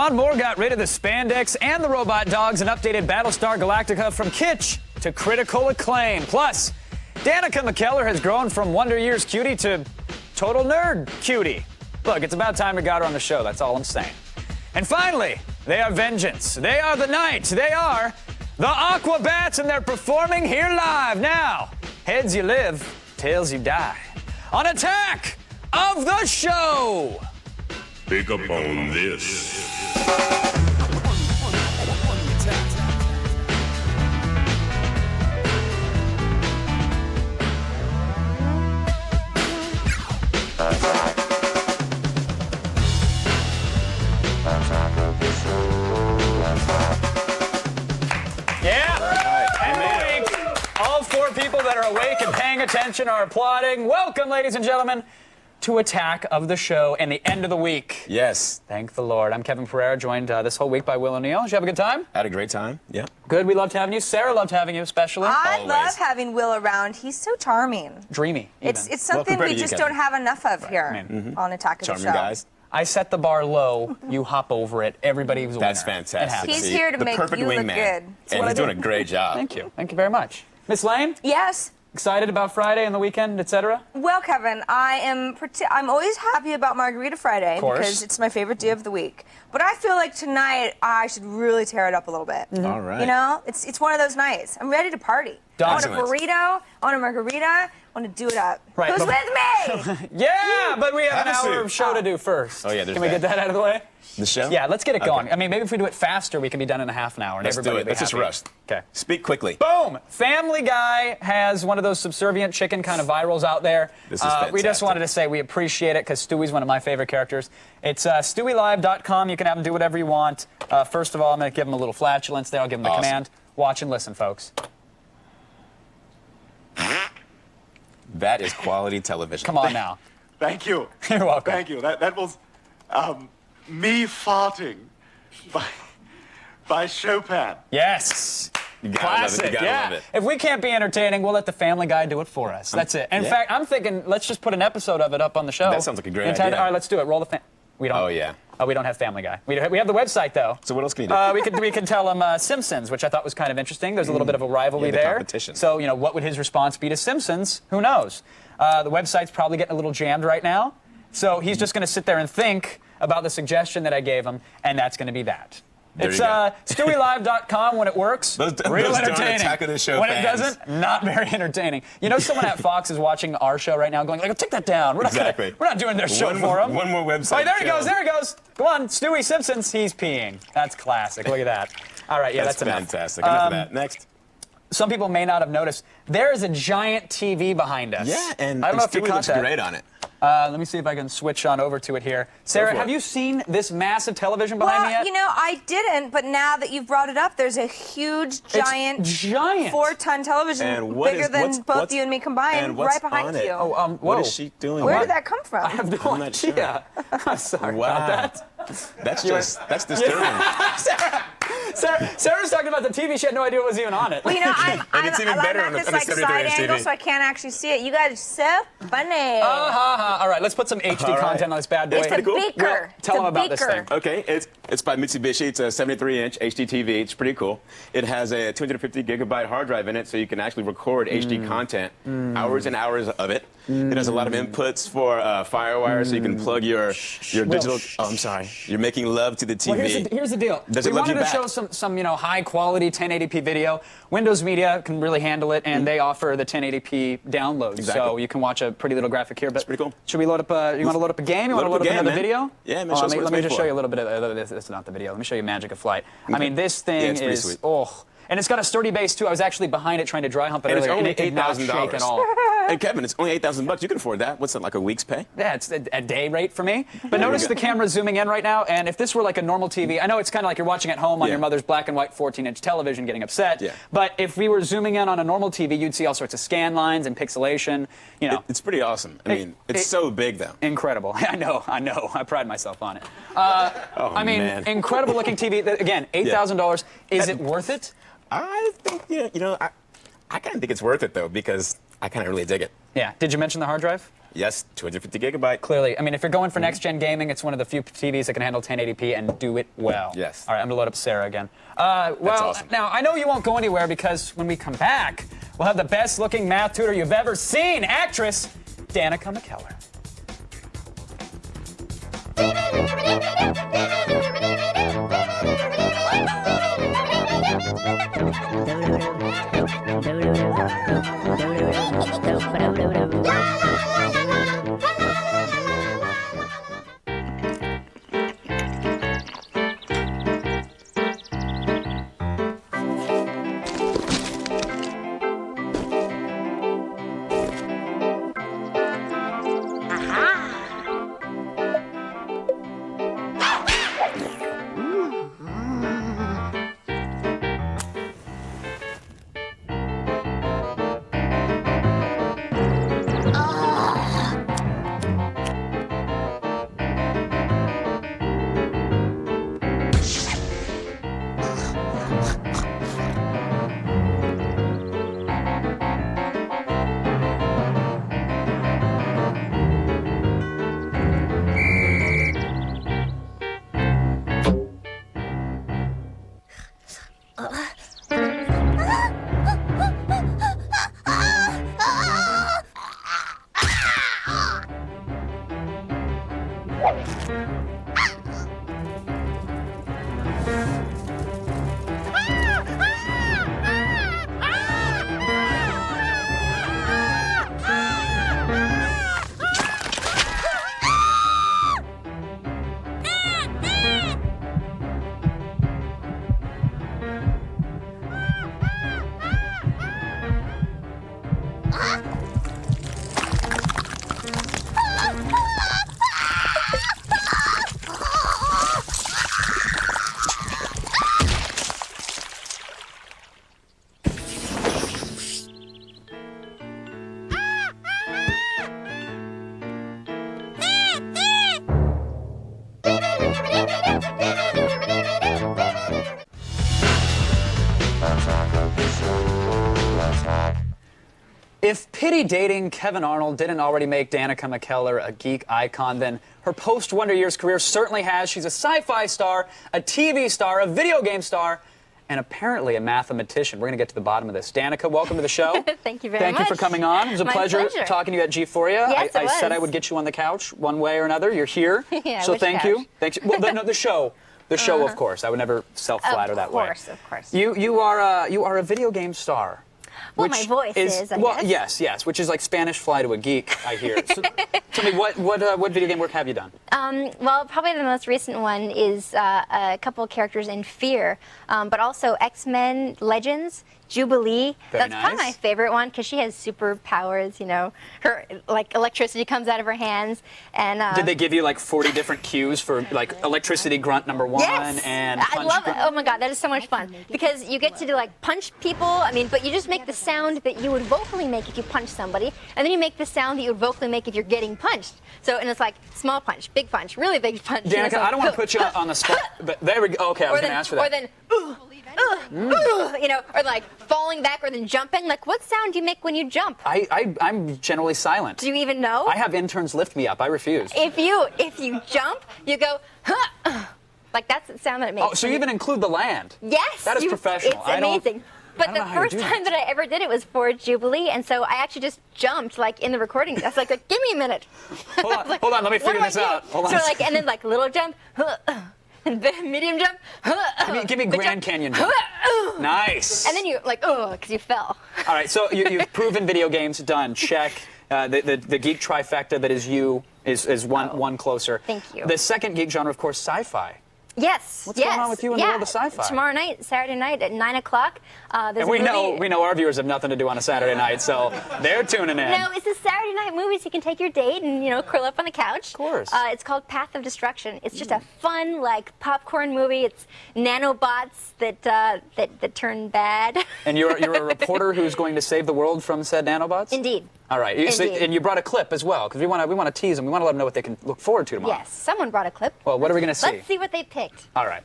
Ron Moore got rid of the spandex and the robot dogs and updated Battlestar Galactica from kitsch to critical acclaim. Plus, Danica McKellar has grown from Wonder Years cutie to total nerd cutie. Look, it's about time we got her on the show, that's all I'm saying. And finally, they are vengeance. They are the night. They are the Aquabats, and they're performing here live. Now, heads you live, tails you die. On Attack of the Show! Pick up on this. All four people that are awake and paying attention are applauding. Welcome, ladies and gentlemen, to Attack of the Show and the end of the week. Yes. Thank the Lord. I'm Kevin Pereira, joined this whole week by Will O'Neill. Did you have a good time? I had a great time. Yeah. Good. We loved having you. Sarah loved having you, especially. I Always. love having Will around. He's so charming. Dreamy. Even. It's something we just don't have enough of here on Attack of the Charming Show. guys. I set the bar low. You hop over it. Everybody was a winner. That's fantastic. He's See, here to the make perfect you look wingman. good. And he's doing a great job. Thank you. Thank you very much. Miss Lane, Yes. excited about Friday and the weekend, etc.? Well, Kevin, I'm always happy about Margarita Friday course. because it's my favorite day of the week. But I feel like tonight I should really tear it up a little bit. All right. You know, it's one of those nights. I'm ready to party. Done. I want a burrito. I want a margarita. I want to do it up. Right, Who's but- with me? Yeah, but we have an Have a hour seat. of show to do first. Oh, yeah, there's Can we get that out of the way? The show? Yeah, let's get it going. Okay. I mean, maybe if we do it faster, we can be done in a half an hour. And Let's do everybody will it. be Let's just happy. rush. Okay. Speak quickly. Boom! Family Guy has one of those subservient chicken kind of virals out there. This is We just fantastic. wanted to say we appreciate it because Stewie's one of my favorite characters. It's StewieLive.com. You can have him do whatever you want. First of all, I'm going to give him a little flatulence there. I'll give him the Awesome. command. Watch and listen, folks. That is quality television. Come on now. Thank you. You're welcome. Thank you. That was me farting by Chopin. Yes. You gotta love it. Classic, You gotta yeah. love it. If we can't be entertaining, we'll let the Family Guy do it for us. That's it. In yeah. fact, I'm thinking let's just put an episode of it up on the show. That sounds like a great idea. All right, let's do it. Roll the We don't. Oh, yeah. Oh, we don't have Family Guy. We have the website though. So what else can you do? We can tell him Simpsons, which I thought was kind of interesting. There's a little bit of a rivalry Yeah, the there. competition. So what would his response be to Simpsons? Who knows? The website's probably getting a little jammed right now. So he's just going to sit there and think about the suggestion that I gave him, and that's going to be that. There It's you go. StewieLive.com when it works. Those real darn entertaining. Attack of the Show when fans. it doesn't, not very entertaining. You know, someone at Fox is watching our show right now, going like, "Take that down. We're not Exactly. we're not doing their show One for more- him." one more website Oh, there he show. goes. There he goes. Go on, Stewie Simpsons. He's peeing. That's classic. Look at that. All right, yeah, that's enough. fantastic. Enough of that. Next. Some people may not have noticed. There is a giant TV behind us. Yeah, and I don't know if you Stewie caught looks that. great on it. Let me see if I can switch on over to it here. Sarah, for have it. you seen this massive television behind me Well, yet? you know, I didn't, but now that you've brought it up, there's a huge, giant, giant. 4-ton television And what bigger is- than what's- both what's- you and me combined, and what's right behind on it? you. Whoa. What is she doing? Where What? did that come from? I have no I'm not sure. idea. I'm sorry Wow. about that. That's disturbing. Sarah's talking about the TV. She had no idea what was even on it. Well, you know, I'm it's even I'm better at on the- this on the like 73 side inch angle, TV. so I can't actually see it. You guys are so funny. All right, let's put some HD All right. content on this bad boy. It's a pretty cool. beaker. Well, tell It's them a about this beaker. thing. Okay, it's by Mitsubishi. It's a 73-inch HDTV. It's pretty cool. It has a 250 gigabyte hard drive in it, so you can actually record HD content, hours and hours of it. It has a lot of inputs for FireWire, so you can plug your digital. Oh, I'm sorry. You're making love to the TV. Well, here's the deal. Does we it love wanted you to back? show some high quality 1080p video. Windows Media can really handle it, and they offer the 1080p downloads. Exactly. So you can watch a pretty little graphic here. But pretty cool. Should we load up? You want to load up a game? You want to Load load up up a another game, man. video? Yeah, man, show us what let it's me made just for. show you a little bit of this. This is not the video. Let me show you Magic of Flight. I mean, this thing it's pretty is sweet. And it's got a sturdy base too. I was actually behind it trying to dry hump it And it's earlier, only and it did not shake $8,000 at all. And Kevin, it's only $8,000. You can afford that. What's that, like a week's pay? Yeah, it's a day rate for me. But notice the camera zooming in right now, and if this were like a normal TV, I know it's kind of like you're watching at home on Yeah. your mother's black and white 14-inch television getting upset. Yeah. But if we were zooming in on a normal TV, you'd see all sorts of scan lines and pixelation. You know, It's pretty awesome. I mean, it's so big, though. incredible. I know. I pride myself on it. I mean, man. incredible looking TV. Again, $8,000. Is it worth it? I think, I kind of think it's worth it, though, because I kind of really dig it. Yeah. Did you mention the hard drive? Yes, 250 gigabyte. Clearly, I mean, if you're going for next-gen gaming, it's one of the few TVs that can handle 1080p and do it well. Yes. All right, I'm going to load up Sarah again. Well, awesome. now, I know you won't go anywhere because when we come back, we'll have the best-looking math tutor you've ever seen, actress Danica McKellar. If pity dating Kevin Arnold didn't already make Danica McKellar a geek icon, then her post-Wonder Years career certainly has. She's a sci-fi star, a TV star, a video game star, and apparently a mathematician. We're going to get to the bottom of this. Danica, welcome to the show. Thank you very much. Thank you for coming on. It was a pleasure talking to you at G4. Yes, I said I would get you on the couch one way or another. You're here. Yeah, so which thank couch? you. Thanks. Well, the show. The show, of course. I would never self-flatter that way. Of course. You are a video game star. Well, Which my voice is, I guess. Yes, which is like Spanish fly to a geek, I hear. So, tell me, what video game work have you done? Well, probably the most recent one is a couple of characters in Fear, but also X-Men Legends, Jubilee. Very That's probably nice. my favorite one because she has superpowers. You know, her like electricity comes out of her hands, and Did they give you like 40 different cues for like electricity grunt number 1 Yes, and I punch love it. grunt? Oh my god, that is so much fun because you get to do like punch people. I mean, but you just make the sound that you would vocally make if you punch somebody, and then you make the sound that you would vocally make if you're getting punched. So, and it's like small punch, big punch, really big punch. Danica, So, I don't want to put you on the spot, but there we go. Okay, I was going to ask for that. Or then, you know, or like falling back, or then jumping. Like, what sound do you make when you jump? I'm generally silent. Do you even know? I have interns lift me up. I refuse. If you jump, you go, like that's the sound that it makes. Oh, so you even include the land? Yes. That is professional. It's I don't- amazing. I But don't the know how you first do that. time that I ever did it was for Jubilee, and so I actually just jumped like in the recording. I was like give me a minute. Hold on, hold on, let me What figure do I this do? out. Hold on. So like, and then like little jump, and then medium jump. Give me Grand Canyon jump. Nice. And then you like, because you fell. All right, so you've proven video games, done, check. The geek trifecta that is you is one closer. Thank you. The second geek genre, of course, sci-fi. Yes. What's going on with you in the world of sci-fi? Tomorrow night, Saturday night at 9 o'clock. There's And a we movie. know our viewers have nothing to do on a Saturday night, so they're tuning in. No, it's a Saturday night movie, so you can take your date and, you know, curl up on the couch. Of course. It's called Path of Destruction. It's just a fun, like, popcorn movie. It's nanobots that turn bad. And you're a reporter who's going to save the world from said nanobots? Indeed. All right. Indeed. And you brought a clip as well, because we want to tease them. We want to let them know what they can look forward to tomorrow. Yes, someone brought a clip. Well, what are we going to see? Let's see what they picked. All right.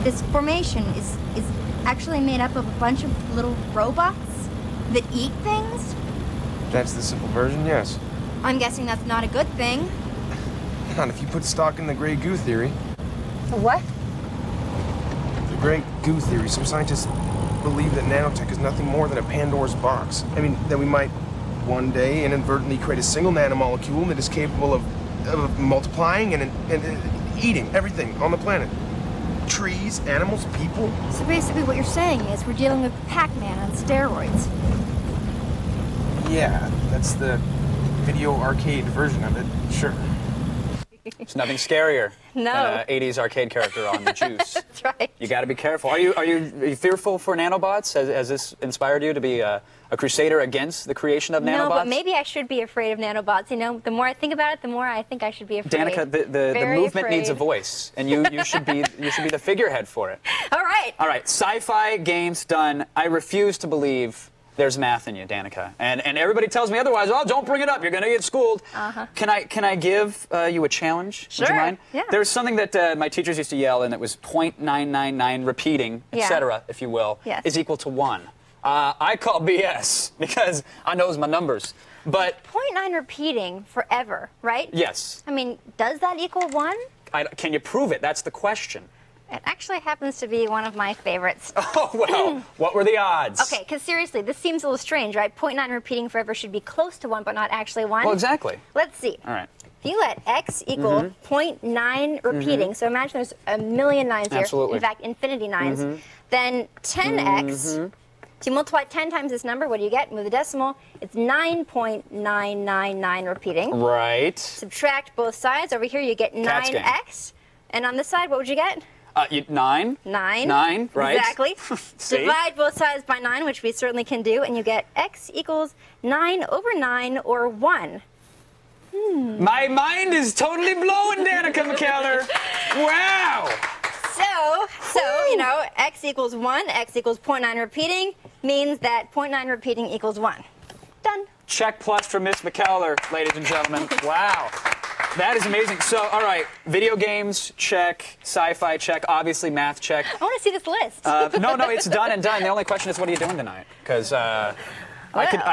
This formation is actually made up of a bunch of little robots that eat things. That's the simple version, yes. I'm guessing that's not a good thing. Not if you put stock in the gray goo theory. What? The gray goo theory. Some scientists believe that nanotech is nothing more than a Pandora's box. I mean, that we might one day inadvertently create a single nanomolecule that is capable of multiplying and eating everything on the planet. Trees, animals, people. So basically what you're saying is we're dealing with Pac-Man on steroids. Yeah, that's the video arcade version of it, sure. There's nothing scarier than an 80s arcade character on the juice. That's right. You got to be careful. Are you fearful for nanobots? Has this inspired you to be a crusader against the creation of nanobots? No, but maybe I should be afraid of nanobots. You know, the more I think about it, the more I think I should be afraid. Danica, the movement needs a voice, and you should be the figurehead for it. All right. All right, sci-fi games done. I refuse to believe there's math in you, Danica, and everybody tells me otherwise. Oh, don't bring it up. You're gonna get schooled. Can I give you a challenge? Sure. Would you mind? Yeah. There's something that my teachers used to yell, and it was 0.999 repeating, etc., if you will, Yes. is equal to 1. I call BS because I knows my numbers. But 0.9 repeating forever, right? yes, I mean, does that equal 1? can you prove it? That's the question. It actually happens to be one of my favorites. Oh, well, what were the odds? Okay, because seriously, this seems a little strange, right? 0.9 repeating forever should be close to 1, but not actually 1. Well, exactly. Let's see. All right. If you let x equal 0.9 repeating, so imagine there's a million nines here. Absolutely. In fact, infinity nines. Then 10x, so you multiply 10 times this number, what do you get? Move the decimal. It's 9.999 repeating. Right. Subtract both sides. Over here, you get Cat's game. 9x. And on this side, what would you get? 9. 9. 9, right. Exactly. See? Divide both sides by 9, which we certainly can do, and you get x equals 9 over 9, or 1. My mind is totally blowing, Danica McKellar. Wow. So, you know, x equals 1, x equals 0.9 repeating, means that 0.9 repeating equals 1. Done. Check plus for Miss McKellar, ladies and gentlemen. Wow. That is amazing. So, all right, video games, check. Sci-fi, check. Obviously, math, check. I want to see this list. No, it's done and done. The only question is, what are you doing tonight? Because I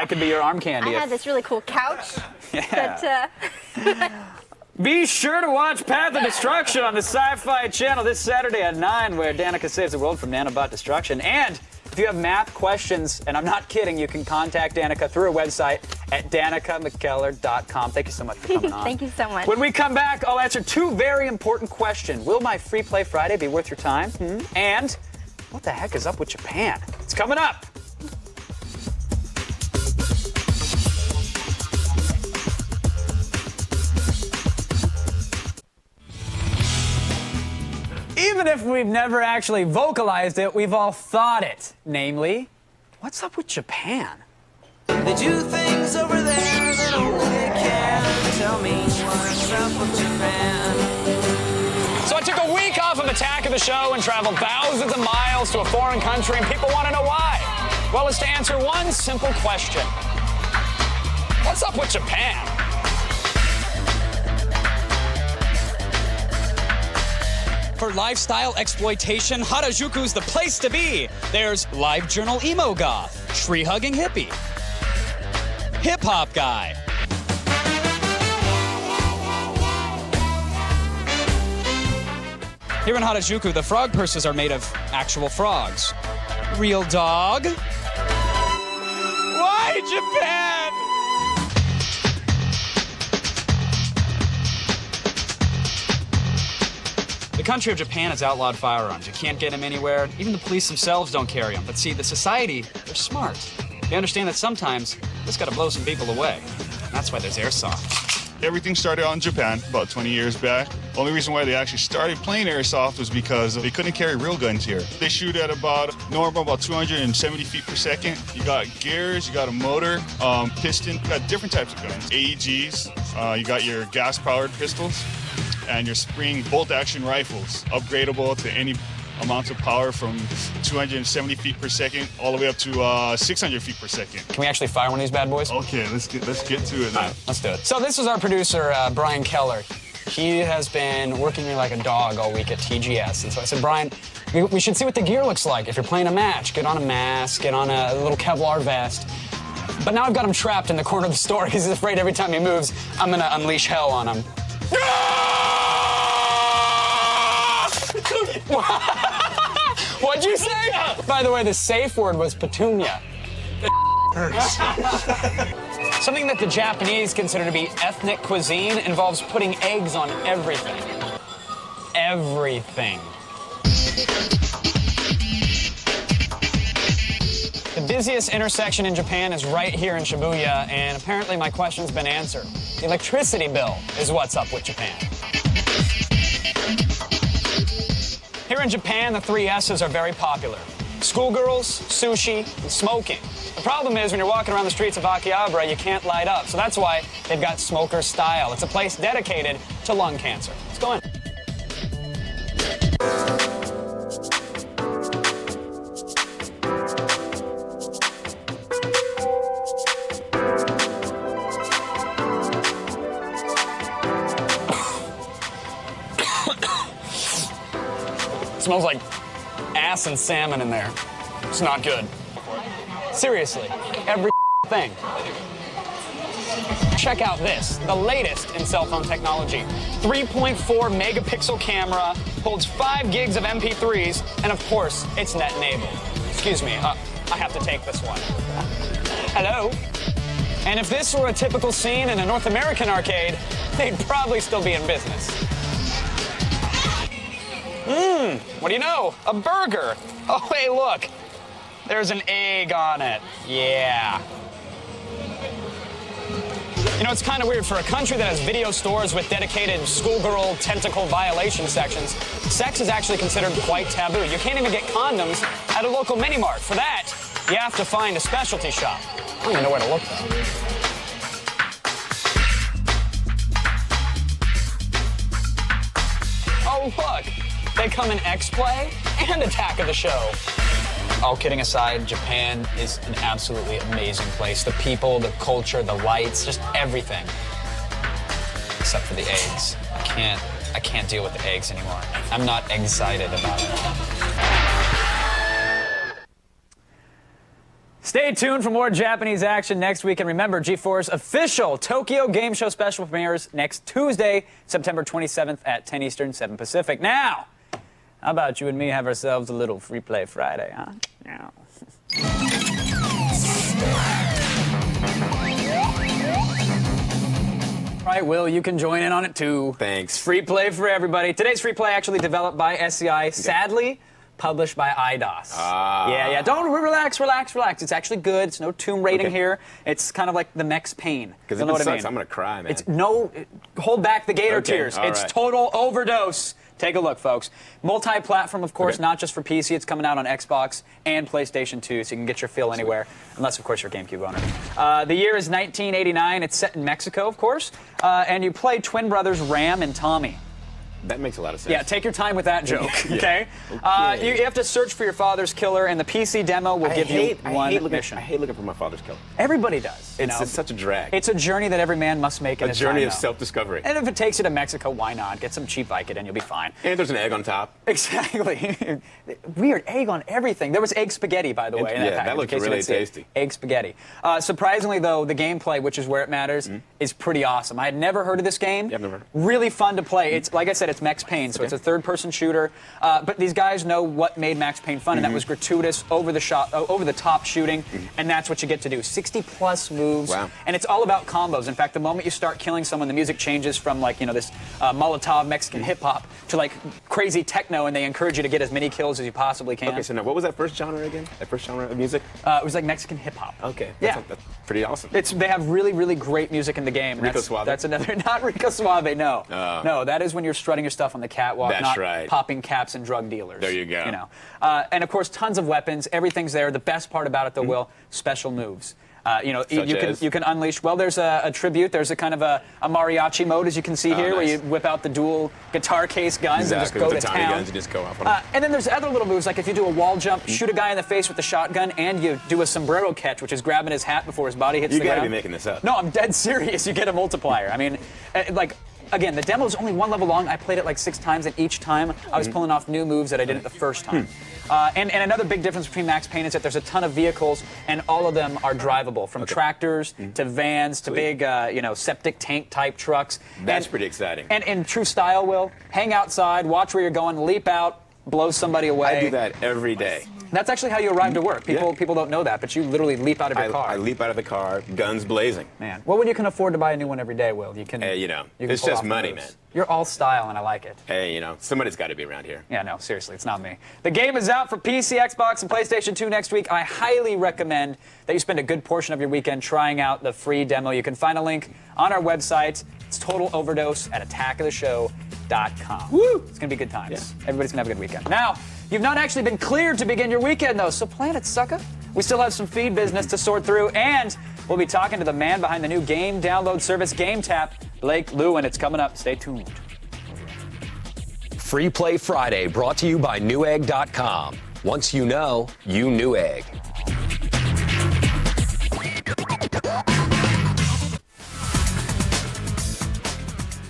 could be your arm candy. I had this really cool couch. Yeah. That, Be sure to watch Path of Destruction on the Sci-Fi Channel this Saturday at 9, where Danica saves the world from nanobot destruction. And if you have math questions, and I'm not kidding, you can contact Danica through her website at danicamckellar.com. Thank you so much for coming on. Thank you so much. When we come back, I'll answer 2 very important questions. Will my Free Play Friday be worth your time? And what the heck is up with Japan? It's coming up. Even if we've never actually vocalized it, we've all thought it. Namely, what's up with Japan? They do things over there that only they can. Tell me what's up with Japan. So I took a week off of Attack of the Show and traveled thousands of miles to a foreign country, and people want to know why. Well, it's to answer one simple question. What's up with Japan? For lifestyle exploitation, Harajuku's the place to be. There's live journal emo goth, tree-hugging hippie, hip-hop guy. Here in Harajuku, the frog purses are made of actual frogs. Real dog. Why Japan? The country of Japan has outlawed firearms. You can't get them anywhere. Even the police themselves don't carry them. But see, the society, they're smart. They understand that sometimes just gotta blow some people away. That's why there's airsoft. Everything started out in Japan about 20 years back. Only reason why they actually started playing airsoft was because they couldn't carry real guns here. They shoot at about 270 feet per second. You got gears, you got a motor, piston, you got different types of guns. AEGs, you got your gas-powered pistols, and your spring bolt-action rifles, upgradable to any amounts of power from 270 feet per second all the way up to 600 feet per second. Can we actually fire one of these bad boys? Okay, let's get to it now. Right, let's do it. So this is our producer, Brian Keller. He has been working me like a dog all week at TGS. And so I said, Brian, we should see what the gear looks like. If you're playing a match, get on a mask, get on a little Kevlar vest. But now I've got him trapped in the corner of the store because he's afraid every time he moves, I'm gonna unleash hell on him. What'd you say? By the way, the safe word was petunia. Something that the Japanese consider to be ethnic cuisine involves putting eggs on everything. Everything. The busiest intersection in Japan is right here in Shibuya, and apparently my question's been answered. The electricity bill is what's up with Japan. Here in Japan, the 3 S's are very popular. Schoolgirls, sushi, and smoking. The problem is when you're walking around the streets of Akihabara, you can't light up, so that's why they've got Smoker Style. It's a place dedicated to lung cancer. Let's go in. Smells like ass and salmon in there. It's not good. Seriously, every thing. Check out this, the latest in cell phone technology. 3.4 megapixel camera, holds 5 gigs of MP3s, and of course, it's net enabled. Excuse me, I have to take this one. Hello? And if this were a typical scene in a North American arcade, they'd probably still be in business. What do you know? A burger. Oh, hey, look. There's an egg on it. Yeah. You know, it's kind of weird. For a country that has video stores with dedicated schoolgirl tentacle violation sections, sex is actually considered quite taboo. You can't even get condoms at a local mini-mart. For that, you have to find a specialty shop. I don't even know where to look, though. Oh, look. They come in X-Play and Attack of the Show. All kidding aside, Japan is an absolutely amazing place. The people, the culture, the lights, just everything. Except for the eggs. I can't deal with the eggs anymore. I'm not excited about it. Stay tuned for more Japanese action next week. And remember, G4's official Tokyo Game Show special premieres next Tuesday, September 27th at 10 Eastern, 7 Pacific. Now, how about you and me have ourselves a little free play Friday, huh? Yeah. Right, Will, you can join in on it too. Thanks. Free play for everybody. Today's free play actually developed by SCI, sadly published by IDOS. Yeah. Don't relax. It's actually good. It's no tomb rating here. It's kind of like the Mex Pain. Because if it sucks, I'm gonna cry, man. Hold back the gator tears. It's right. total overdose. Take a look, folks. Multi-platform, of course, not just for PC. It's coming out on Xbox and PlayStation 2, so you can get your fill anywhere, unless, of course, you're a GameCube owner. The year is 1989. It's set in Mexico, of course, and you play twin brothers Ram and Tommy. That makes a lot of sense. Yeah, take your time with that joke, okay? Okay. You have to search for your father's killer, and the PC demo will give you one mission. I hate looking for my father's killer. Everybody does. It's such a drag. It's a journey that every man must make in a journey of self-discovery. And if it takes you to Mexico, why not? Get some cheap Vicodin, you'll be fine. And there's an egg on top. Exactly. Weird, egg on everything. There was egg spaghetti, by the way. In that that looked really tasty. Egg spaghetti. Surprisingly, though, the gameplay, which is where it matters, is pretty awesome. I had never heard of this game. Yeah, I've never heard. Really fun to play. It's like I said, it's Max Payne, so it's a third-person shooter. But these guys know what made Max Payne fun, and that was gratuitous, over-the-top shooting, and that's what you get to do. 60-plus moves, and it's all about combos. In fact, the moment you start killing someone, the music changes from this Molotov Mexican hip-hop to crazy techno, and they encourage you to get as many kills as you possibly can. Okay, so now what was that first genre again? That first genre of music? It was like Mexican hip-hop. Okay, that's pretty awesome. They have really, really great music in the game. Rico Suave? That's another, not Rico Suave, no. No, that is when you're strutting your stuff on the catwalk, not popping caps and drug dealers. There you go. And of course, tons of weapons. Everything's there. The best part about it, though, Will, special moves. You can unleash. Well, there's a tribute. There's a kind of a mariachi mode, as you can see here, where you whip out the dual guitar case guns and just go to town. Guns and just go off on them. And then there's other little moves, like if you do a wall jump, shoot a guy in the face with the shotgun, and you do a sombrero catch, which is grabbing his hat before his body hits the ground. You gotta be making this up. No, I'm dead serious. You get a multiplier. I mean, again, the demo is only one level long. I played it like 6 times, and each time I was pulling off new moves that I didn't the first time. And another big difference between Max Payne is that there's a ton of vehicles, and all of them are drivable, from tractors to vans to big, septic tank type trucks. That's pretty exciting. And in true style, Will, hang outside, watch where you're going, leap out, blow somebody away. I do that every day. That's actually how you arrive to work. People don't know that, but you literally leap out of your car. I leap out of the car, guns blazing. Man, well, when you can afford to buy a new one every day, Will, you can. Hey, you can it's pull just off the money, moves. man. You're all style, and I like it. Hey, somebody's got to be around here. Yeah, no, seriously, it's not me. The game is out for PC, Xbox, and PlayStation 2 next week. I highly recommend that you spend a good portion of your weekend trying out the free demo. You can find a link on our website. It's Total Overdose at attackoftheshow.com. Woo! It's going to be good times. Yeah. Everybody's going to have a good weekend. Now, you've not actually been cleared to begin your weekend, though, so plan it, sucker. We still have some feed business to sort through, and we'll be talking to the man behind the new game download service, GameTap, Blake Lewin. It's coming up. Stay tuned. Free Play Friday brought to you by Newegg.com. Once you know, you Newegg.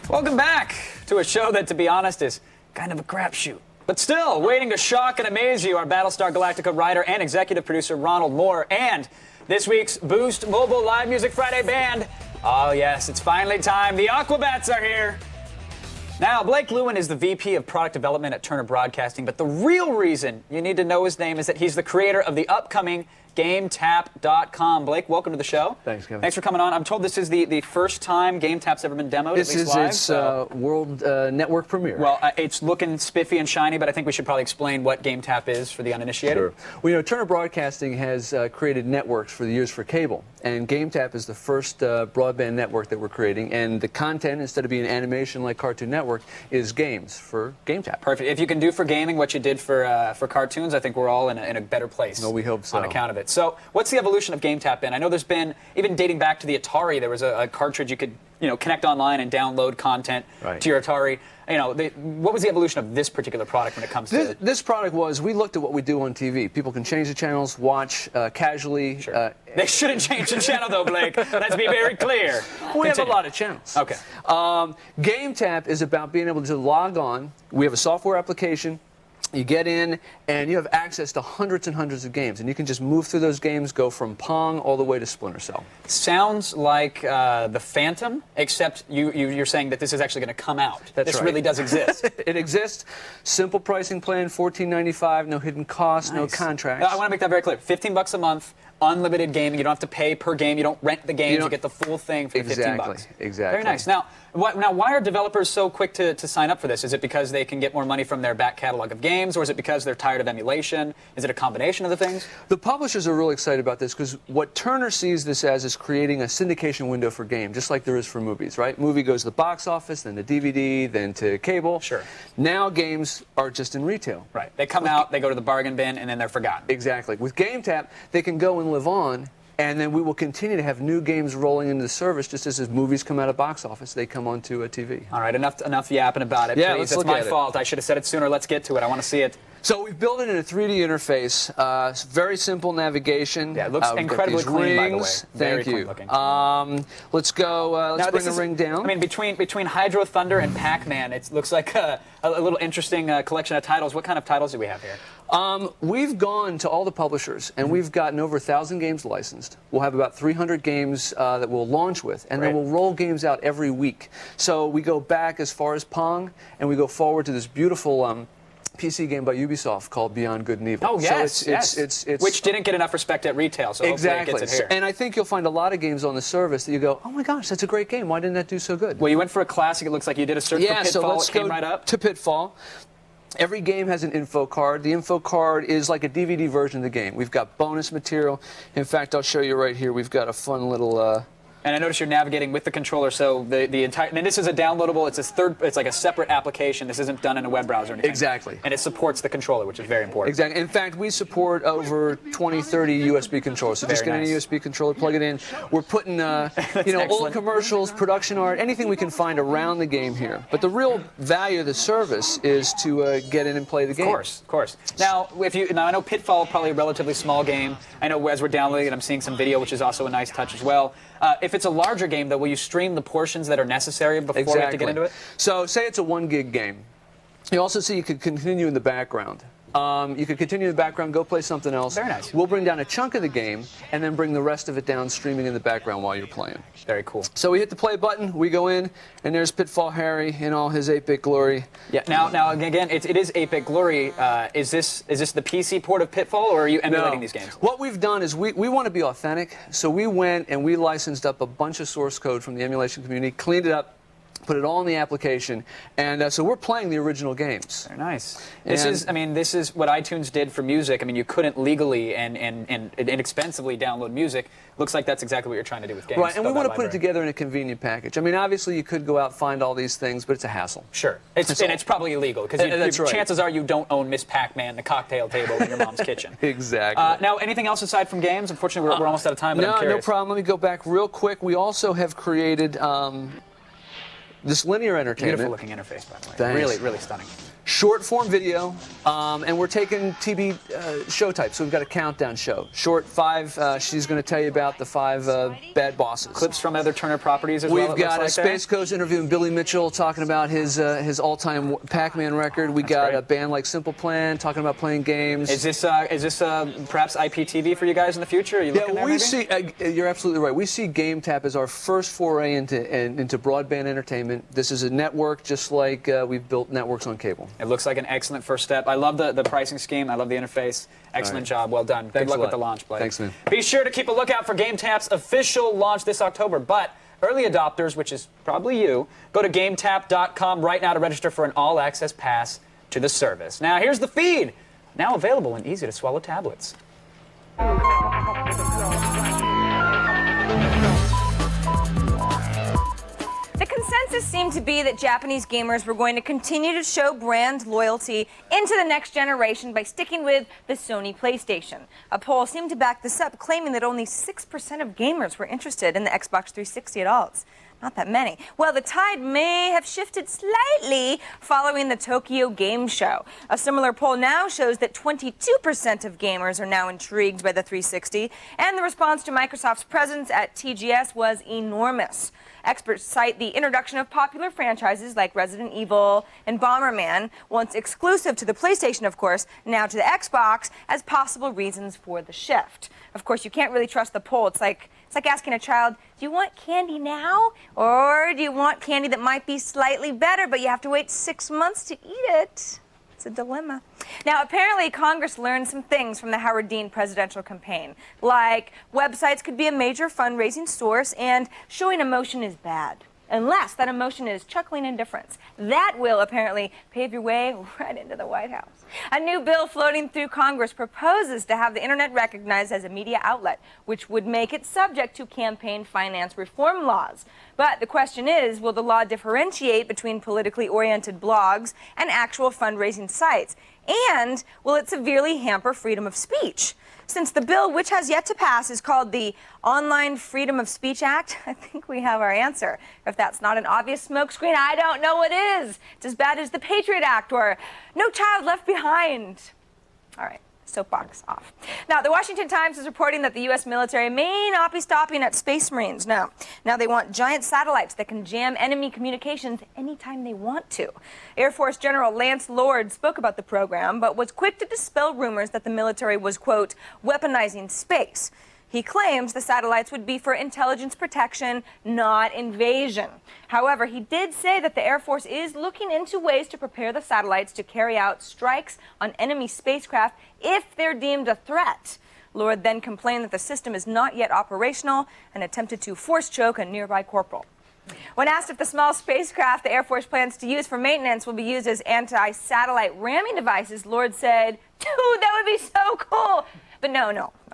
Welcome back to a show that, to be honest, is kind of a crapshoot. But still, waiting to shock and amaze you, our Battlestar Galactica writer and executive producer, Ronald Moore, and this week's Boost Mobile Live Music Friday band. Oh, yes, it's finally time. The Aquabats are here. Now, Blake Lewin is the VP of Product Development at Turner Broadcasting, but the real reason you need to know his name is that he's the creator of the upcoming GameTap.com. Blake, welcome to the show. Thanks, Kevin. Thanks for coming on. I'm told this is the first time GameTap's ever been demoed, This at least is live. its world network premiere. Well, it's looking spiffy and shiny, but I think we should probably explain what GameTap is for the uninitiated. Sure. Well, Turner Broadcasting has created networks for the years for cable, and GameTap is the first broadband network that we're creating, and the content, instead of being animation like Cartoon Network, is games for GameTap. Perfect. If you can do for gaming what you did for cartoons, I think we're all in a better place. Well, we hope so. On account of it. So, what's the evolution of GameTap been? I know there's been, even dating back to the Atari, there was a cartridge you could connect online and download content to your Atari. What was the evolution of this particular product when it comes to this product? We looked at what we do on TV. People can change the channels, watch casually. Sure. They shouldn't change the channel, though, Blake. Let's be very clear. We have a lot of channels. Okay. GameTap is about being able to log on. We have a software application. You get in, and you have access to hundreds and hundreds of games, and you can just move through those games, go from Pong all the way to Splinter Cell. Sounds like the Phantom, except you're saying that this is actually going to come out. That's right. Really does exist. It exists. Simple pricing plan, $14.95, no hidden costs, no contracts. I want to make that very clear. $15 a month, unlimited gaming. You don't have to pay per game. You don't rent the games. You get the full thing for $15. Exactly. Very nice. Now, why are developers so quick to sign up for this? Is it because they can get more money from their back catalog of games, or is it because they're tired of emulation? Is it a combination of the things? The publishers are really excited about this because what Turner sees this as is creating a syndication window for game, just like there is for movies, right? Movie goes to the box office, then to DVD, then to cable. Sure. Now games are just in retail. Right. They come out, they go to the bargain bin, and then they're forgotten. Exactly. With GameTap, they can go and live on. And then we will continue to have new games rolling into the service, just as movies come out of box office, they come onto a TV. All right, enough yapping about it. Yeah, please. It's my fault. I should have said it sooner. Let's get to it. I want to see it. So we've built it in a 3D interface. Very simple navigation. Yeah, it looks incredibly clean, by the way. Very Thank you. clean looking. Let's go. Let's bring the ring down. I mean, between Hydro Thunder and Pac-Man, it looks like a little interesting collection of titles. What kind of titles do we have here? We've gone to all the publishers, and we've gotten over 1,000 games licensed. We'll have about 300 games that we'll launch with, and then we'll roll games out every week. So we go back as far as Pong, and we go forward to this beautiful PC game by Ubisoft called Beyond Good and Evil. Oh, yes, so it's which didn't get enough respect at retail, so exactly. Hopefully it gets it here. And I think you'll find a lot of games on the service that you go, oh my gosh, that's a great game. Why didn't that do so good? Well, you went for a classic. It looks like you did a search for Pitfall. So let's it came go right up. to Pitfall. Every game has an info card. The info card is like a DVD version of the game. We've got bonus material. In fact, I'll show you right here. We've got a fun little... And I notice you're navigating with the controller, so the entire. And this is a downloadable. It's like a separate application. This isn't done in a web browser or anything. Exactly. And it supports the controller, which is very important. Exactly. In fact, we support over 20, 30 USB controllers. So just get any USB controller, plug it in. We're putting, old commercials, production art, anything we can find around the game here. But the real value of the service is to get in and play the game. Of course. Now, I know Pitfall probably a relatively small game. I know as we're downloading it, I'm seeing some video, which is also a nice touch as well. If it's a larger game, though, will you stream the portions that are necessary before we have to get into it? So say it's a 1 gig game. You also see you could continue in the background. You could continue in the background, go play something else. Very nice. We'll bring down a chunk of the game and then bring the rest of it down streaming in the background while you're playing. Very cool. So we hit the play button, we go in, and there's Pitfall Harry in all his 8-bit glory. Yeah. Now again, it is 8-bit glory. Is this the PC port of Pitfall, or are you emulating these games? What we've done is we want to be authentic, so we went and we licensed up a bunch of source code from the emulation community, cleaned it up, put it all in the application, and so we're playing the original games. Very nice. This is what iTunes did for music. I mean, you couldn't legally and inexpensively download music. Looks like that's exactly what you're trying to do with games. Right, and we want to put it together in a convenient package. I mean, obviously you could go out and find all these things, but it's a hassle. Sure. It's probably illegal, because chances are you don't own Miss Pac-Man, the cocktail table in your mom's kitchen. Exactly. Now, anything else aside from games? Unfortunately, we're almost out of time, but I'm curious. No problem. Let me go back real quick. We also have created this linear entertainment. Beautiful looking interface, by the way. Thanks. Really, really stunning. Short form video, and we're taking TV show types. So we've got a countdown show. Short 5, she's going to tell you about the 5 bad bosses. Clips from other Turner properties as well. We've got a Space Coast interviewing Billy Mitchell talking about his all-time Pac-Man record. We got a band like Simple Plan talking about playing games. Is this perhaps IPTV for you guys in the future? Are you looking there, we see. You're absolutely right. We see GameTap as our first foray into broadband entertainment. This is a network, just like we've built networks on cable. It looks like an excellent first step. I love the pricing scheme. I love the interface. Excellent job. Well done. Good luck with the launch, Blake. Thanks, man. Be sure to keep a lookout for GameTap's official launch this October. But early adopters, which is probably you, go to GameTap.com right now to register for an all-access pass to the service. Now, here's the feed. Now available in easy-to-swallow tablets. The consensus seemed to be that Japanese gamers were going to continue to show brand loyalty into the next generation by sticking with the Sony PlayStation. A poll seemed to back this up, claiming that only 6% of gamers were interested in the Xbox 360 at all. It's not that many. Well, the tide may have shifted slightly following the Tokyo Game Show. A similar poll now shows that 22% of gamers are now intrigued by the 360, and the response to Microsoft's presence at TGS was enormous. Experts cite the introduction of popular franchises like Resident Evil and Bomberman, once exclusive to the PlayStation, of course, now to the Xbox, as possible reasons for the shift. Of course, you can't really trust the poll. It's like asking a child, do you want candy now? Or do you want candy that might be slightly better, but you have to wait 6 months to eat it? It's a dilemma. Now, apparently, Congress learned some things from the Howard Dean presidential campaign, like websites could be a major fundraising source and showing emotion is bad, unless that emotion is chuckling indifference. That will apparently pave your way right into the White House. A new bill floating through Congress proposes to have the internet recognized as a media outlet, which would make it subject to campaign finance reform laws. But the question is, will the law differentiate between politically oriented blogs and actual fundraising sites? And will it severely hamper freedom of speech? Since the bill, which has yet to pass, is called the Online Freedom of Speech Act, I think we have our answer. If that's not an obvious smokescreen, I don't know what is. It's as bad as the Patriot Act or No Child Left Behind. All right, soapbox off. Now, the Washington Times is reporting that the U.S. military may not be stopping at Space Marines. Now they want giant satellites that can jam enemy communications anytime they want to. Air Force General Lance Lord spoke about the program, but was quick to dispel rumors that the military was, quote, weaponizing space. He claims the satellites would be for intelligence protection, not invasion. However, he did say that the Air Force is looking into ways to prepare the satellites to carry out strikes on enemy spacecraft if they're deemed a threat. Lord then complained that the system is not yet operational and attempted to force choke a nearby corporal. When asked if the small spacecraft the Air Force plans to use for maintenance will be used as anti-satellite ramming devices, Lord said, dude, that would be so cool. But no,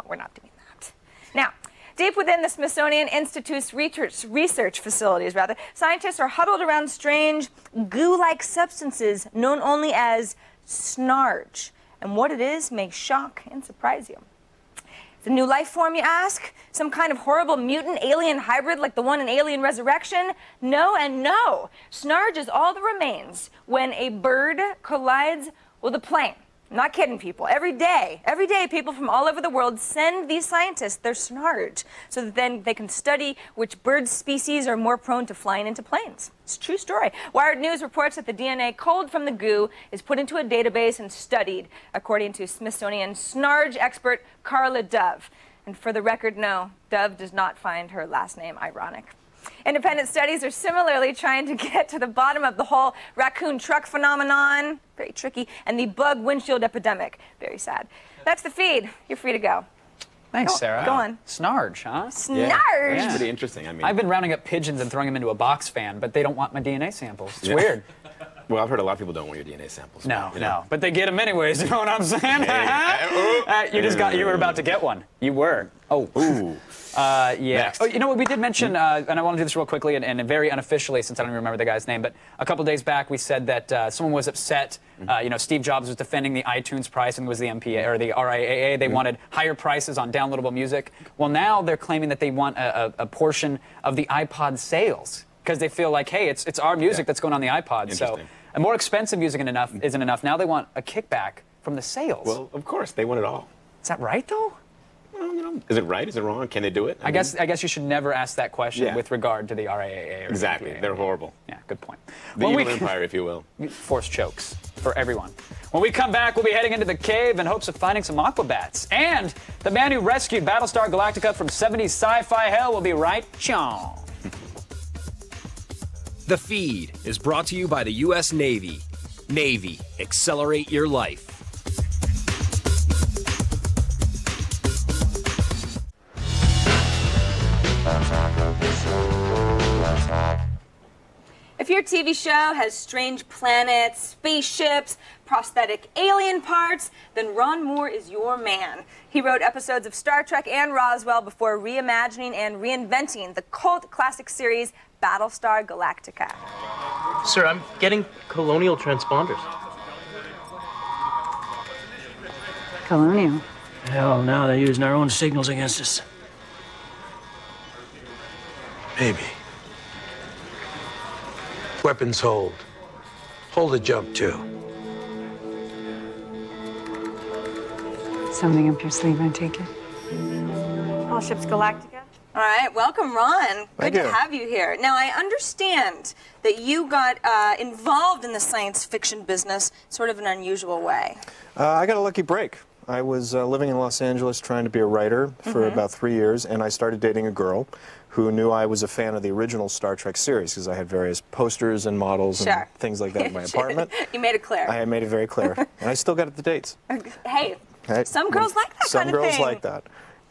we're not doing that. Now, deep within the Smithsonian Institute's research facilities, scientists are huddled around strange goo-like substances known only as snarge. And what it is may shock and surprise you. The new life form, you ask? Some kind of horrible mutant alien hybrid like the one in Alien Resurrection? No and no. Snarge is all that remains when a bird collides with a plane. I'm not kidding, people. Every day, people from all over the world send these scientists their snarge so that then they can study which bird species are more prone to flying into planes. It's a true story. Wired News reports that the DNA culled from the goo is put into a database and studied, according to Smithsonian snarge expert Carla Dove. And for the record, no, Dove does not find her last name ironic. Independent studies are similarly trying to get to the bottom of the whole raccoon truck phenomenon, very tricky, and the bug windshield epidemic, very sad. That's the feed. You're free to go. Thanks, Sarah. Go on. Snarge, huh? Snarge! Yeah. It's pretty interesting. I mean, I've been rounding up pigeons and throwing them into a box fan, but they don't want my DNA samples. It's weird. Well, I've heard a lot of people don't want your DNA samples. No, but they get them anyways. You know what I'm saying? You were about to get one. You were. Oh. Ooh. Yeah. Next. Oh, you know what? We did mention, and I want to do this real quickly and very unofficially, since I don't even remember the guy's name, but a couple days back we said that someone was upset. Steve Jobs was defending the iTunes price, and it was the MPA or the RIAA. They wanted higher prices on downloadable music. Well, now they're claiming that they want a portion of the iPod sales because they feel like, hey, it's our music that's going on the iPod. So, more expensive music isn't enough. Now they want a kickback from the sales. Well, of course, they want it all. Is that right, though? Well, is it right? Is it wrong? Can they do it? I guess you should never ask that question with regard to the RIAA. Or exactly. the They're horrible. Yeah, good point. The evil empire, if you will. Force chokes for everyone. When we come back, we'll be heading into the cave in hopes of finding some Aquabats. And the man who rescued Battlestar Galactica from 70s sci-fi hell will be right chong. The Feed is brought to you by the U.S. Navy. Navy, accelerate your life. If your TV show has strange planets, spaceships, prosthetic alien parts, then Ron Moore is your man. He wrote episodes of Star Trek and Roswell before reimagining and reinventing the cult classic series Battlestar Galactica. Sir, I'm getting colonial transponders. Colonial? Hell, now they're using our own signals against us. Maybe. Weapons hold. Hold a jump, too. Something up your sleeve, I take it? All ships Galactica. All right, welcome, Ron. Thank Good you. to have you here. Now, I understand that you got involved in the science fiction business sort of in an unusual way. I got a lucky break. I was living in Los Angeles trying to be a writer for about 3 years, and I started dating a girl who knew I was a fan of the original Star Trek series because I had various posters and models and things like that in my apartment. You made it clear. I had made it very clear, and I still got the dates. Hey, some girls like that kind of thing. Some girls like that.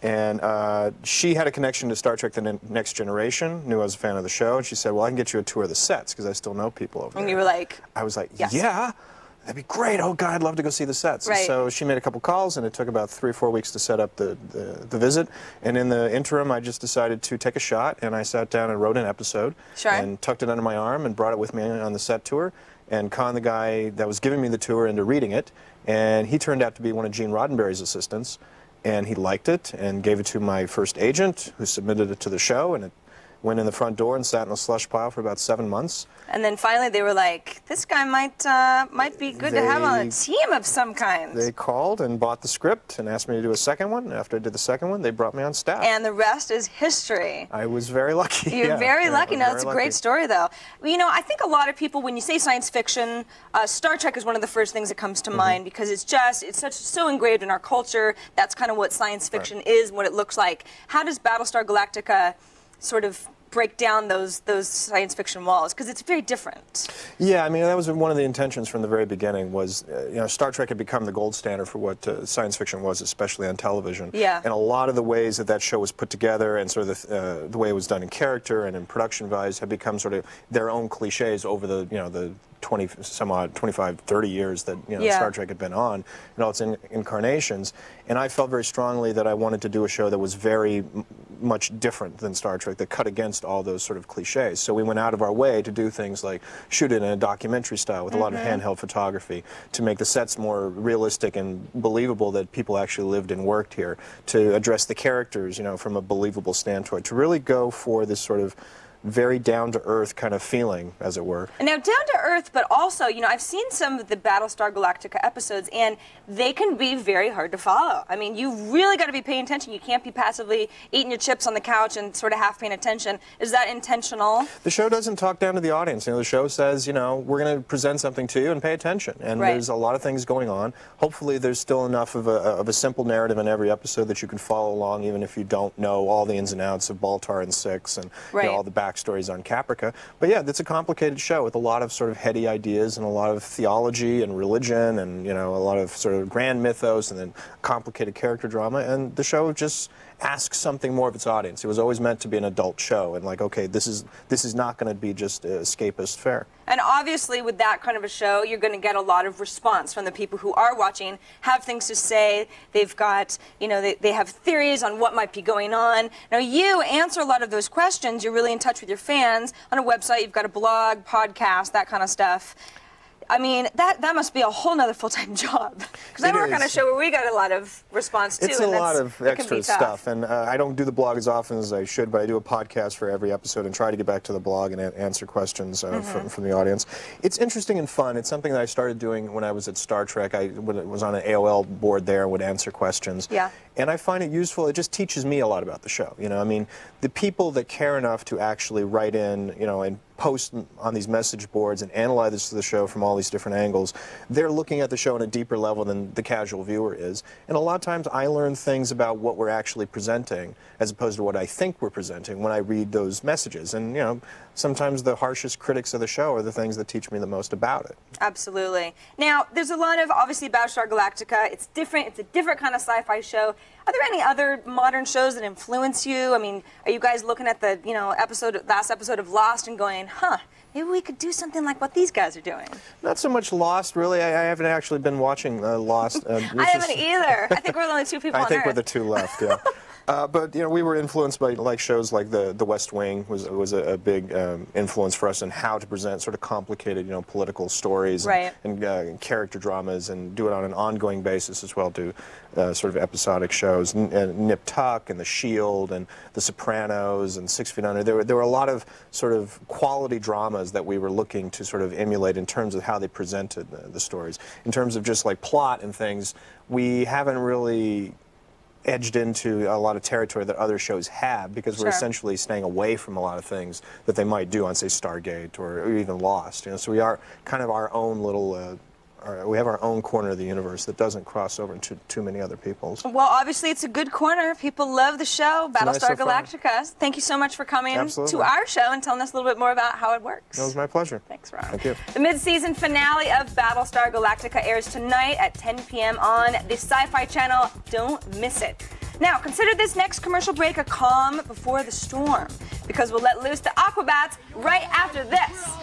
And she had a connection to Star Trek The Next Generation, knew I was a fan of the show, and she said, well, I can get you a tour of the sets because I still know people over there. And you were like... I was like, yes. Yeah. That'd be great. Oh, God, I'd love to go see the sets. Right. So she made a couple calls, and it took about 3 or 4 weeks to set up the visit. And in the interim, I just decided to take a shot, and I sat down and wrote an episode and tucked it under my arm and brought it with me on the set tour and conned the guy that was giving me the tour into reading it. And he turned out to be one of Gene Roddenberry's assistants, and he liked it and gave it to my first agent, who submitted it to the show, and it went in the front door and sat in a slush pile for about 7 months. And then finally they were like, this guy might be good to have on a team of some kind. They called and bought the script and asked me to do a second one. After I did the second one, they brought me on staff. And the rest is history. I was very lucky. You're very lucky. No, it's a very great lucky. story, though. You know, I think a lot of people, when you say science fiction, Star Trek is one of the first things that comes to mind because it's so engraved in our culture. That's kind of what science fiction is, what it looks like. How does Battlestar Galactica sort of break down those science fiction walls? Because it's very different. Yeah, I mean, that was one of the intentions from the very beginning was, Star Trek had become the gold standard for what science fiction was, especially on television. Yeah. And a lot of the ways that show was put together and sort of the way it was done in character and in production values had become sort of their own cliches over the 25, 30 years that Star Trek had been on in all its incarnations. And I felt very strongly that I wanted to do a show that was very much different than Star Trek, that cut against all those sort of cliches. So we went out of our way to do things like shoot it in a documentary style with a lot of handheld photography, to make the sets more realistic and believable that people actually lived and worked here, to address the characters, from a believable standpoint, to really go for this sort of very down-to-earth kind of feeling, as it were. And now down to earth, but also, you know, I've seen some of the Battlestar Galactica episodes, and they can be very hard to follow. I mean, you really got to be paying attention. You can't be passively eating your chips on the couch and sort of half paying attention. Is that intentional? The show doesn't talk down to the audience. You know, the show says, you know, we're going to present something to you and pay attention. And there's a lot of things going on. Hopefully there's still enough of a simple narrative in every episode that you can follow along, even if you don't know all the ins and outs of Baltar and Six and you know, all the backstories on Caprica. But yeah, it's a complicated show with a lot of sort of heady ideas and a lot of theology and religion and, you know, a lot of sort of grand mythos and then complicated character drama. And the show just asks something more of its audience. It was always meant to be an adult show, and like, okay, this is not going to be just escapist fare. And obviously, with that kind of a show, you're going to get a lot of response from the people who are watching, have things to say. They've got, you know, they have theories on what might be going on. Now, you answer a lot of those questions. You're really in touch with your fans. On a website, you've got a blog, podcast, that kind of stuff. I mean, that must be a whole nother full-time job. Because I work on a show where we got a lot of response, too. It's a lot of extra stuff, and I don't do the blog as often as I should, but I do a podcast for every episode and try to get back to the blog and answer questions from the audience. It's interesting and fun. It's something that I started doing when I was at Star Trek. I was on an AOL board there and would answer questions. Yeah. And I find it useful. It just teaches me a lot about the show. You know, I mean, the people that care enough to actually write in, you know, and post on these message boards and analyze the show from all these different angles, they're looking at the show on a deeper level than the casual viewer is. And a lot of times I learn things about what we're actually presenting as opposed to what I think we're presenting when I read those messages. And, you know, sometimes the harshest critics of the show are the things that teach me the most about it. Absolutely. Now, there's a lot of, obviously, Battlestar Galactica. It's different. It's a different kind of sci-fi show. Are there any other modern shows that influence you? I mean, are you guys looking at the, you know, last episode of Lost and going, huh, maybe we could do something like what these guys are doing? Not so much Lost, really. I haven't actually been watching Lost. I haven't either. I think we're the only two people on Earth. I think we're the two left, yeah. But, you know, we were influenced by like shows like the West Wing was a big influence for us in how to present sort of complicated, you know, political stories and character dramas and do it on an ongoing basis as well, do sort of episodic shows. Nip Tuck and The Shield and The Sopranos and 6 Feet Under. There were a lot of sort of quality dramas that we were looking to sort of emulate in terms of how they presented the stories. In terms of just like plot and things, we haven't really edged into a lot of territory that other shows have because we're essentially staying away from a lot of things that they might do on, say, Stargate or even Lost. You know, so we are kind of our own little, we have our own corner of the universe that doesn't cross over into too many other people's. Well, obviously, it's a good corner. People love the show, Battlestar Galactica. Thank you so much for coming to our show and telling us a little bit more about how it works. It was my pleasure. Thanks, Ron. Thank you. The mid-season finale of Battlestar Galactica airs tonight at 10 p.m. on the Sci-Fi Channel. Don't miss it. Now, consider this next commercial break a calm before the storm, because we'll let loose the Aquabats right after this.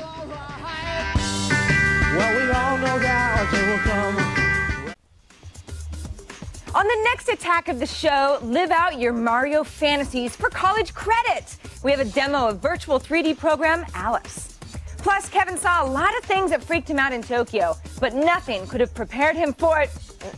Well, we all know that they will come. On the next attack of the show, live out your Mario fantasies for college credit. We have a demo of virtual 3D program Alice. Plus, Kevin saw a lot of things that freaked him out in Tokyo, but nothing could have prepared him for it.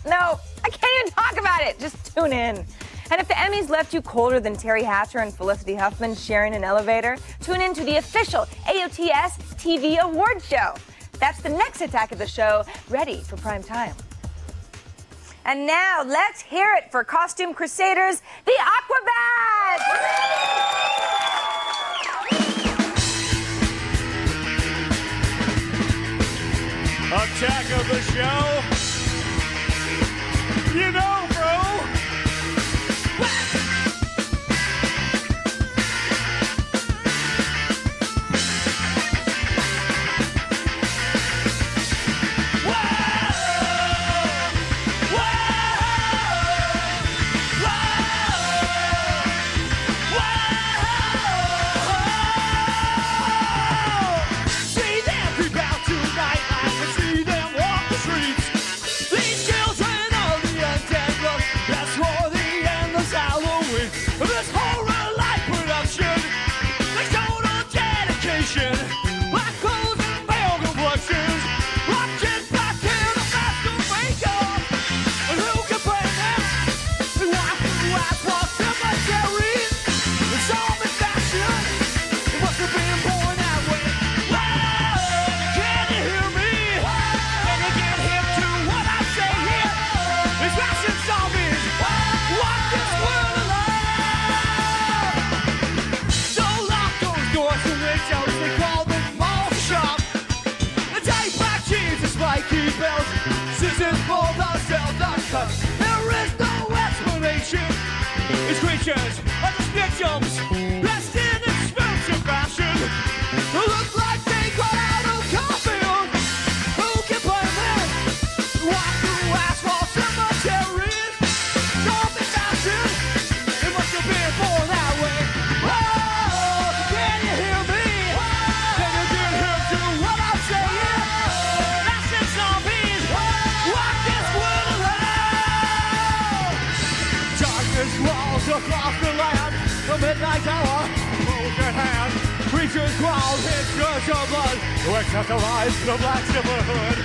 No, I can't even talk about it. Just tune in. And if the Emmys left you colder than Terry Hatcher and Felicity Huffman sharing an elevator, tune in to the official AOTS TV award show. That's the next attack of the show, ready for prime time. And now, let's hear it for Costume Crusaders, the Aquabats! Attack of the show. You know, bro. These children of the undead creatures are just victims, dressed in expensive fashion. Who look like they got out of Caulfield. Who can blame them? Walk through asphalt cemeteries. Don't be fashion. It must have been born that way. Oh, can you hear me? Can you get him to what I'm saying? Fashion zombies walk this world around. Darkness walls across the land. The midnight hour, hold your hand. Creatures crawl in search of blood to accessorize the black neighborhood.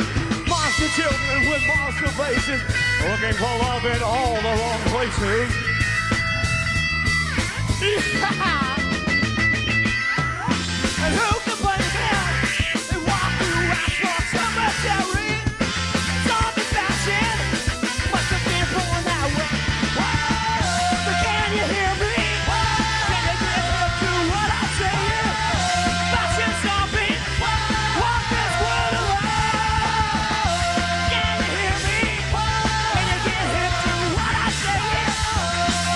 Monster children with monster faces, looking for love in all the wrong places. And who can blame them? They walk through asphalt cemetery. Zombie fashion must have been born that way. But can you hear me? Can you get hip to what I'm saying? Fashion zombie, walk this world around. Can you hear me? Can you get hip to what I'm saying?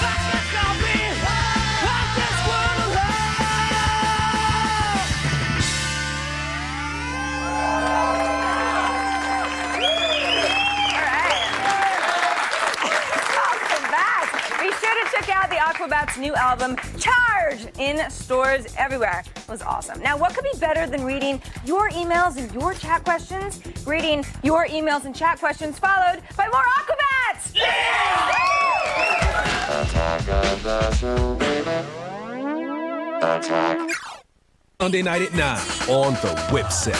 Fashion zombie, walk this world around. Aquabats. Be sure to check out the Aquabats' new album, Charge, in stores everywhere. It was awesome. Now, what could be better than reading your emails and your chat questions? Reading your emails and chat questions, followed by more Aquabats! Sunday night at 9 on the Whipset.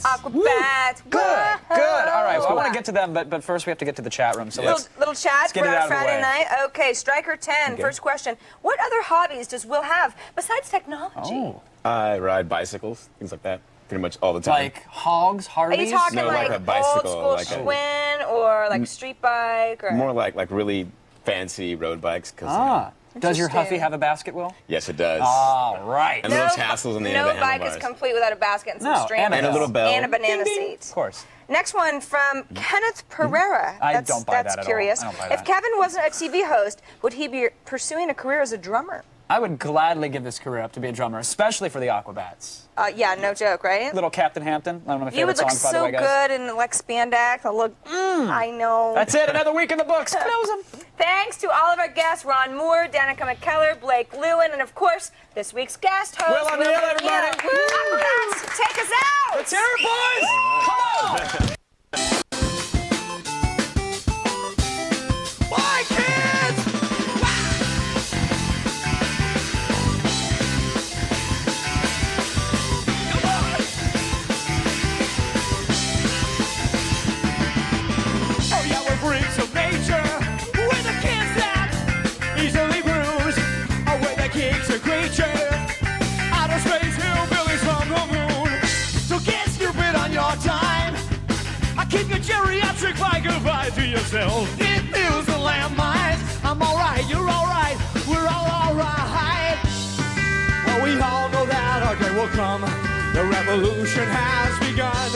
Aquabats. Good, good. All right, well, I want to get to them, but first we have to get to the chat room. So Little chat let's get for it out our of the Friday way. night. Okay, Striker 10, Okay. first question. What other hobbies does Will have besides technology? Oh. I ride bicycles, things like that, pretty much all the time. Like hogs, Are Harleys? you talking No, like a old bicycle, school like a- Schwinn or like street bike? Or More like really fancy road bikes. 'Cause, Ah. Does your Interesting. Huffy have a basket, Will? yes, it does. All right. And little tassels on the end no of the bike is handlebars. complete without a basket and some No, string. and a little bell. And a banana seat. Of course. Next one from Kenneth Pereira. I That's, don't buy that's that at all. curious. I don't buy If that. Kevin wasn't a TV host, would he be pursuing a career as a drummer? I would gladly give this career up to be a drummer, especially for the Aquabats. Yeah, no joke, right? Little Captain Hampton, one of my You favorite would look songs, by the so way, guys. good in like spandex. I look. I know. That's it, another week in the books. Close them. Thanks to all of our guests, Ron Moore, Danica McKellar, Blake Lewin, and of course, this week's guest host, Will O'Neill, everybody. Aquabats, take us out! Let's hear it, boys! Come on! Bye, kids! Oh yeah, we're freaks of nature. We're the kids that easily bruise. Oh, we're the kings of creatures. Outer space hillbillies from the moon. So get stupid on your time. I keep your geriatric bye goodbye to yourself. It feels the landmines. I'm alright, you're alright, we're all alright. Well, we all know that our day will come. The revolution has begun.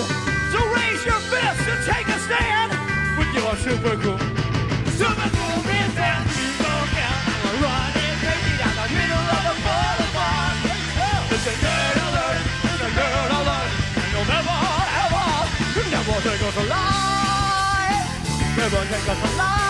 So raise your fists and take a stand with your super cool. Super cool is that you go down. We're running crazy down the middle of the boulevard. It's a nerd alert, it's a nerd alert. And you'll never, ever take us alive. Never take us alive.